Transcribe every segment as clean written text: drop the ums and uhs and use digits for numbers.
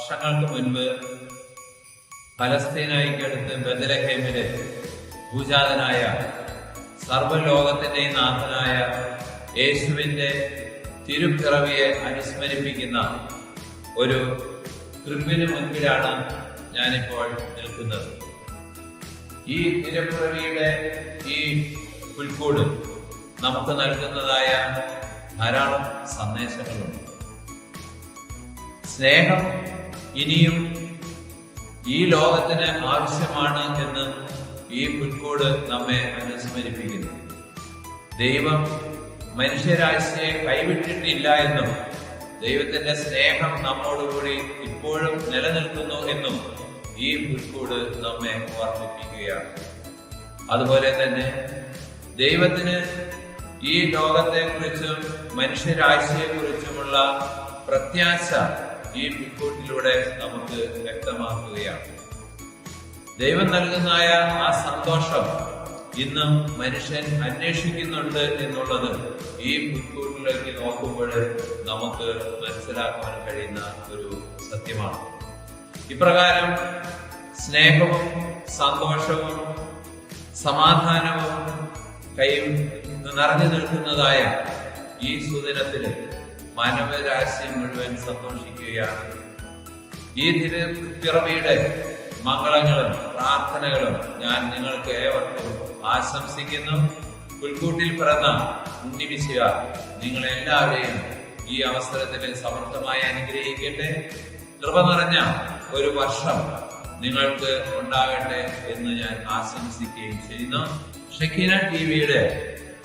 വർഷങ്ങൾക്ക് മുൻപ് പലസ്തീനയ്ക്കടുത്ത് ബെത്ലഹേമിലെ ഭൂജാതനായ സർവ്വലോകത്തിന്റെയും നാഥനായ യേശുവിന്റെ തിരുപ്പിറവിയെ അനുസ്മരിപ്പിക്കുന്ന ഒരു കൃപിന് മുൻപിലാണ് ഞാനിപ്പോൾ നിൽക്കുന്നത്. ഈ തിരുപ്പിറവിയുടെ ഈ പുൽക്കൂട് നമുക്ക് നൽകുന്നതായ ധാരാളം സന്ദേശങ്ങളുണ്ട്. സ്നേഹം ഇനിയും ഈ ലോകത്തിന് ആവശ്യമാണ് എന്ന് ഈ പുൽക്കൂട് നമ്മെ അനുസ്മരിപ്പിക്കുന്നു. ദൈവം മനുഷ്യരാശിയെ കൈവിട്ടിട്ടില്ല എന്നും ദൈവത്തിന്റെ സ്നേഹം നമ്മോടുകൂടി ഇപ്പോഴും നിലനിൽക്കുന്നു എന്നും ഈ പുൽക്കൂട് നമ്മെ ഓർമ്മിപ്പിക്കുകയാണ്. അതുപോലെ തന്നെ ദൈവത്തിന് ഈ ലോകത്തെ കുറിച്ചും മനുഷ്യരാശിയെ കുറിച്ചുമുള്ള പ്രത്യാശ ഈ പുൽക്കൂട്ടിലൂടെ നമുക്ക് വ്യക്തമാക്കുകയാണ്. ദൈവം നൽകുന്നതായ ആ സന്തോഷം ഇന്നും മനുഷ്യൻ അന്വേഷിക്കുന്നുണ്ട് എന്നുള്ളത് ഈ പുൽക്കൂട്ടിലേക്ക് നോക്കുമ്പോൾ നമുക്ക് മനസ്സിലാക്കാൻ കഴിയുന്ന ഒരു സത്യമാണ്. ഇപ്രകാരം സ്നേഹവും സന്തോഷവും സമാധാനവും നിറഞ്ഞു നിൽക്കുന്നതായ ഈ സുദിനത്തില് മാനവരാശി മുഴുവൻ സന്തോഷിക്കുകയാണ്. ഈ തിരുപ്പിറവിയുടെ മംഗളങ്ങളും പ്രാർത്ഥനകളും ഞാൻ നിങ്ങൾക്ക് ഏവർക്കും ആശംസിക്കുന്നു. പുൽക്കൂട്ടിൽ പിറന്ന ഉണ്ണിമിശിഹ നിങ്ങളെല്ലാവരെയും ഈ അവസരത്തിൽ സമർത്ഥമായി അനുഗ്രഹിക്കട്ടെ. കൃപ നിറഞ്ഞ ഒരു വർഷം നിങ്ങൾക്ക് ഉണ്ടാകട്ടെ എന്ന് ഞാൻ ആശംസിക്കുകയും ചെയ്യുന്നു. ഷെക്കീന ടിവിയുടെ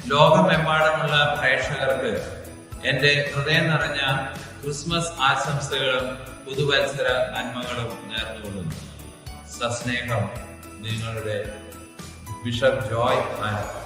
ലോകമെമ്പാടുമുള്ള പ്രേക്ഷകർക്ക് എന്റെ ഹൃദയം നിറഞ്ഞ ക്രിസ്മസ് ആശംസകളും പുതുവത്സര നന്മകളും നേർന്നുകൊള്ളുന്നു. സസ്നേഹം, നിങ്ങളുടെ ബിഷപ്പ് ജോയ് ആനന്ദ്.